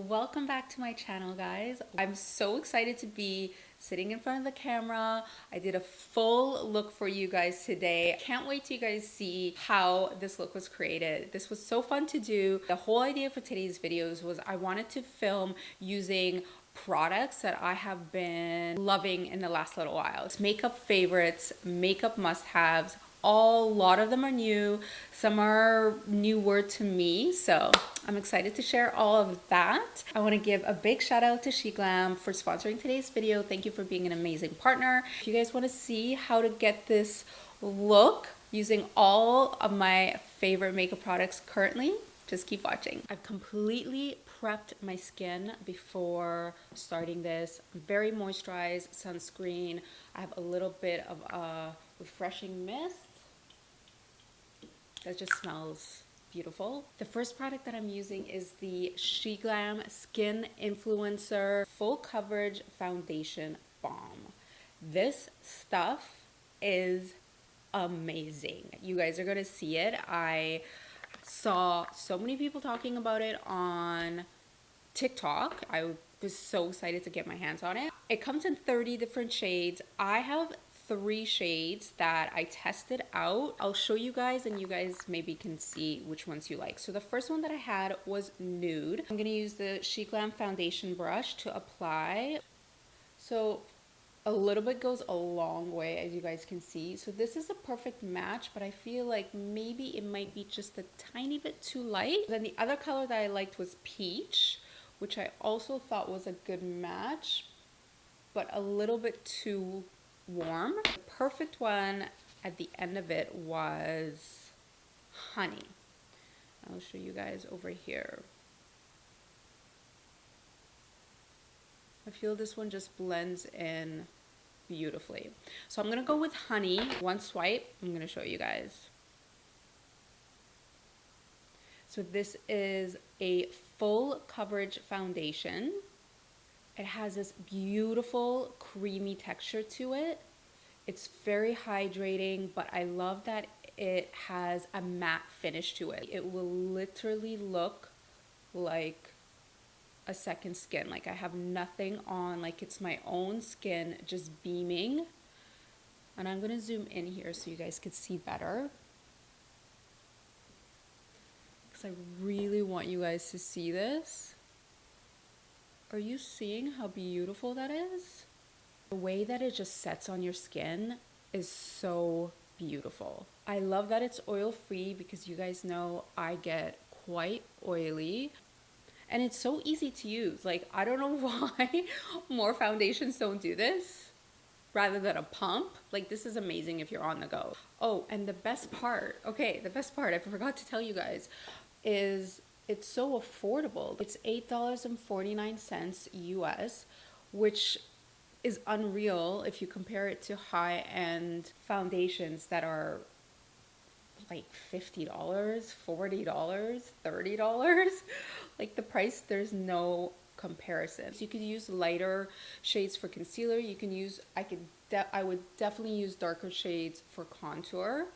Welcome back to my channel, guys. I'm so excited to be sitting in front of the camera. I did a full look for you guys today. Can't wait till you guys see how this look was created. This was so fun to do. The whole idea for today's videos was I wanted to film using products that I have been loving in the last little while. It's makeup favorites, makeup must-haves. A lot of them are new, some are newer to me, so I'm excited to share all of that. I want to give a big shout out to SheGlam for sponsoring today's video. Thank you for being an amazing partner. If you guys want to see how to get this look using all of my favorite makeup products currently, just keep watching. I've completely prepped my skin before starting this. Very moisturized, sunscreen. I have a little bit of a refreshing mist that just smells beautiful. The first product that I'm using is the SheGlam Skin Influencer Full Coverage Foundation Balm. This stuff is amazing. You guys are gonna see it. I saw so many people talking about it on TikTok. I was so excited to get my hands on it. It comes in 30 different shades. I have 3 shades that I tested out. I'll show you guys and you guys maybe can see which ones you like. So the first one that I had was nude. I'm gonna use the SheGlam foundation brush to apply. So a little bit goes a long way, as you guys can see. So this is a perfect match, but I feel like maybe it might be just a tiny bit too light. Then the other color that I liked was peach, which I also thought was a good match, but a little bit too warm. The perfect one at the end of it was honey. I'll show you guys over here. I feel this one just blends in beautifully. So I'm gonna go with honey. One swipe, I'm gonna show you guys. So this is a full coverage foundation. It has this beautiful creamy texture to it. It's very hydrating, but I love that it has a matte finish to it. It will literally look like a second skin. Like I have nothing on, like it's my own skin just beaming. And I'm gonna zoom in here so you guys can see better, because I really want you guys to see this. Are you seeing how beautiful that is? The way that it just sets on your skin is so beautiful. I love that it's oil-free because you guys know I get quite oily. And it's so easy to use. Like, I don't know why more foundations don't do this rather than a pump. Like, this is amazing if you're on the go. Oh, and the best part, I forgot to tell you guys, is it's so affordable. It's $8.49 US, which is unreal if you compare it to high-end foundations that are like $50, $40, $30. Like the price, there's no comparison. So you could use lighter shades for concealer. You can use, I would definitely use darker shades for contour.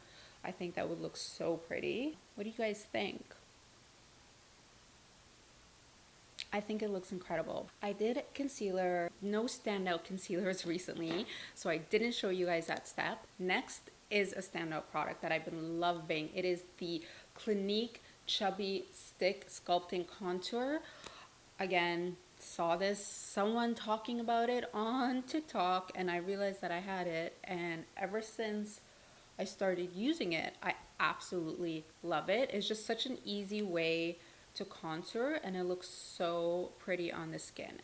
I think that would look so pretty. What do you guys think? I think it looks incredible. I did concealer, no standout concealers recently, so I didn't show you guys that step. Next is a standout product that I've been loving. It is the Clinique Chubby Stick Sculpting Contour. Again, saw someone talking about it on TikTok, and I realized that I had it, and ever since I started using it, I absolutely love it. It's just such an easy way to contour, and it looks so pretty on the skin.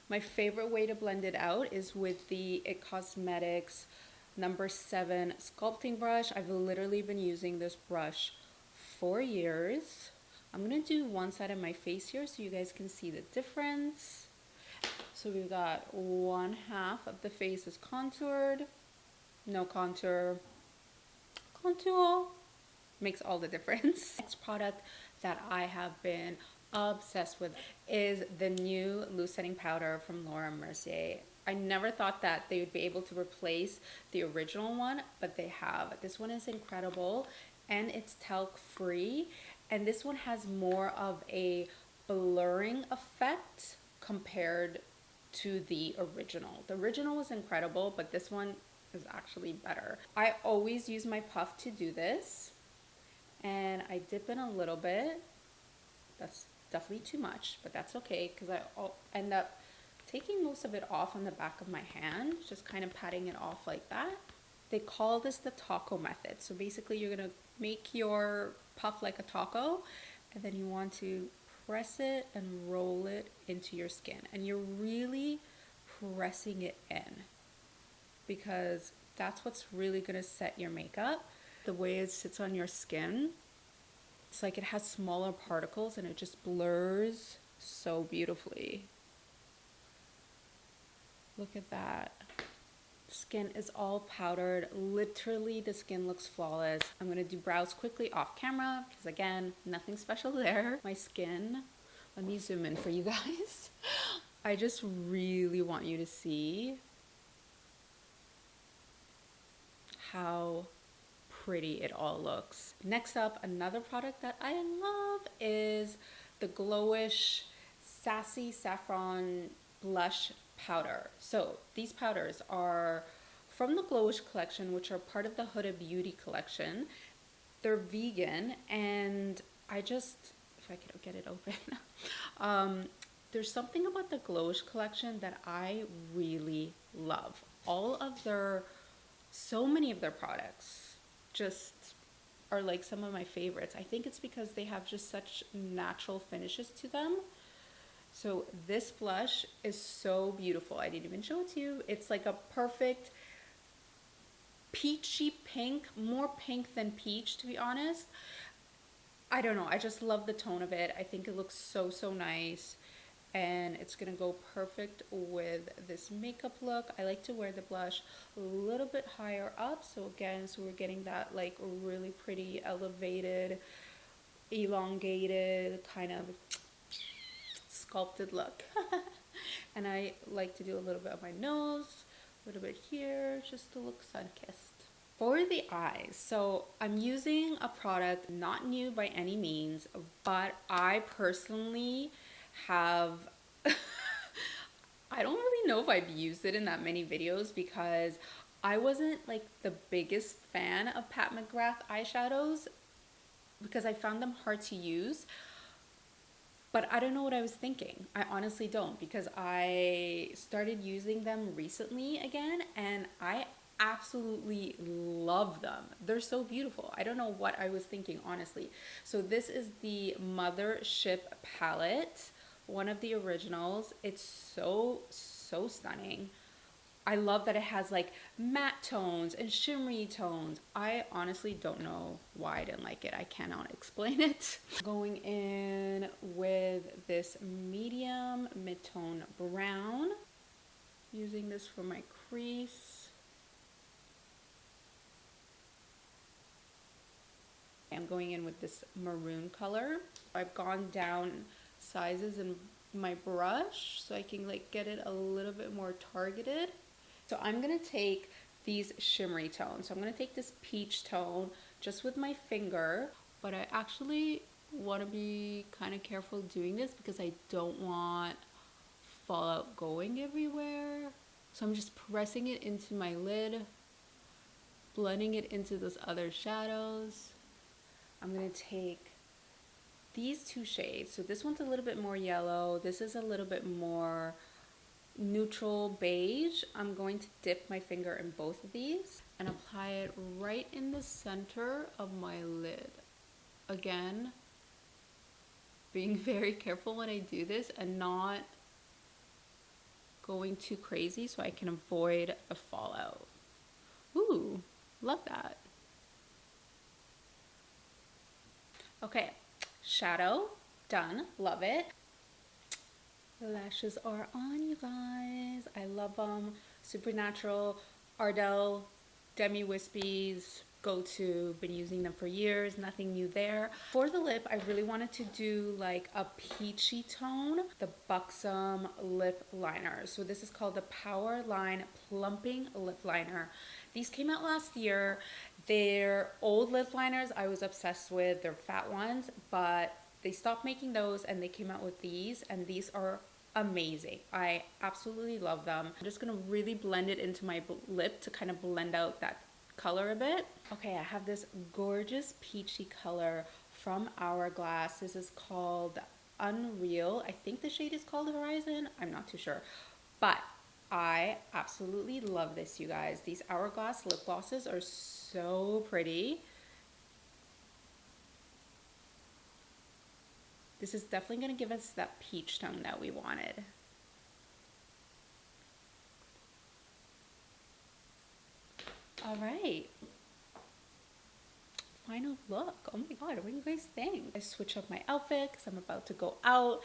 My favorite way to blend it out is with the It Cosmetics number 7 sculpting brush. I've literally been using this brush for years. I'm gonna do one side of my face here so you guys can see the difference. So we've got one half of the face is contoured, no contour, contour. Makes all the difference. Next product that I have been obsessed with is the new loose setting powder from Laura Mercier. I never thought that they would be able to replace the original one, but they have. This one is incredible, and it's talc free, and this one has more of a blurring effect compared to the original. The original was incredible, but this one is actually better. I always use my puff to do this, and I dip in a little bit. That's definitely too much, but that's okay because I end up taking most of it off on the back of my hand, just kind of patting it off like that. They call this the taco method. So basically you're gonna make your puff like a taco, and then you want to press it and roll it into your skin. And you're really pressing it in because that's what's really gonna set your makeup. The way it sits on your skin, it's like it has smaller particles and it just blurs so beautifully. Look at that. Skin is all powdered. Literally, the skin looks flawless. I'm gonna do brows quickly off camera because again, nothing special there. My skin, let me zoom in for you guys. I just really want you to see how pretty it all looks. Next up, another product that I love is the Glowish Sassy Saffron Blush Powder. So these powders are from the Glowish collection, which are part of the Huda Beauty collection. They're vegan, and I just, if I could get it open, there's something about the Glowish collection that I really love. So many of their products just are like some of my favorites. I think it's because they have just such natural finishes to them. So this blush is so beautiful. I didn't even show it to you. It's like a perfect peachy pink, more pink than peach, to be honest. I don't know, I just love the tone of it. I think it looks so, so nice. And it's gonna go perfect with this makeup look. I like to wear the blush a little bit higher up. So again, so we're getting that like really pretty elevated, elongated, kind of sculpted look. And I like to do a little bit on my nose, a little bit here, just to look sun-kissed. For the eyes, so I'm using a product not new by any means, but I personally have I don't really know if I've used it in that many videos because I wasn't like the biggest fan of Pat McGrath eyeshadows because I found them hard to use. But I don't know what I was thinking. I honestly don't, because I started using them recently again and I absolutely love them. They're so beautiful. I don't know what I was thinking, honestly. So this is the Mothership palette, one of the originals. It's so, so stunning. I love that it has like matte tones and shimmery tones. I honestly don't know why I didn't like it. I cannot explain it. Going in with this medium mid-tone brown. Using this for my crease. I'm going in with this maroon color. I've gone down sizes in my brush so I can like get it a little bit more targeted. So I'm gonna take these shimmery tones. So I'm gonna take this peach tone just with my finger, but I actually wanna be kind of careful doing this because I don't want fallout going everywhere. So I'm just pressing it into my lid, blending it into those other shadows. I'm gonna take these two shades. So this one's a little bit more yellow. This is a little bit more neutral beige. I'm going to dip my finger in both of these and apply it right in the center of my lid. Again, being very careful when I do this and not going too crazy so I can avoid the fallout. Ooh, love that. Okay, shadow, done, love it. Lashes are on, you guys. I love them. Supernatural, Ardell, Demi Wispies, go-to. Been using them for years, nothing new there. For the lip, I really wanted to do like a peachy tone, the Buxom lip liner. So this is called the Power Line Plumping Lip Liner. These came out last year. They're old lip liners I was obsessed with. They're fat ones, but They stopped making those and they came out with these, and these are amazing. I absolutely love them. I'm just gonna really blend it into my lip to kind of blend out that color a bit. Okay, I have this gorgeous peachy color from Hourglass. This is called Unreal. I think the shade is called Horizon. I'm not too sure, but I absolutely love this, you guys. These Hourglass lip glosses are so pretty. This is definitely going to give us that peach tone that we wanted. All right. Final look. Oh my god, what do you guys think? I switch up my outfit because I'm about to go out,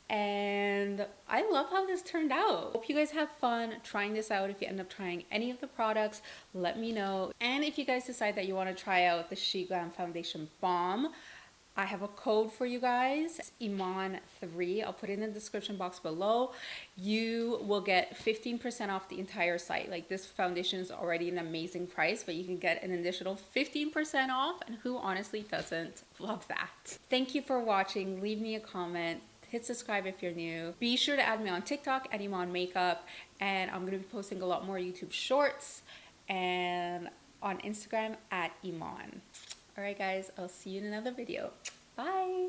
and I love how this turned out. Hope you guys have fun trying this out. If you end up trying any of the products, let me know. And if you guys decide that you want to try out the She Glam Foundation Balm, I have a code for you guys. It's Eman3. I'll put it in the description box below. You will get 15% off the entire site. Like, this foundation is already an amazing price, but you can get an additional 15% off, and who honestly doesn't love that? Thank you for watching. Leave me a comment. Hit subscribe if you're new. Be sure to add me on TikTok at Eman Makeup, and I'm going to be posting a lot more YouTube shorts, and on Instagram at Eman. Alright guys, I'll see you in another video. Bye!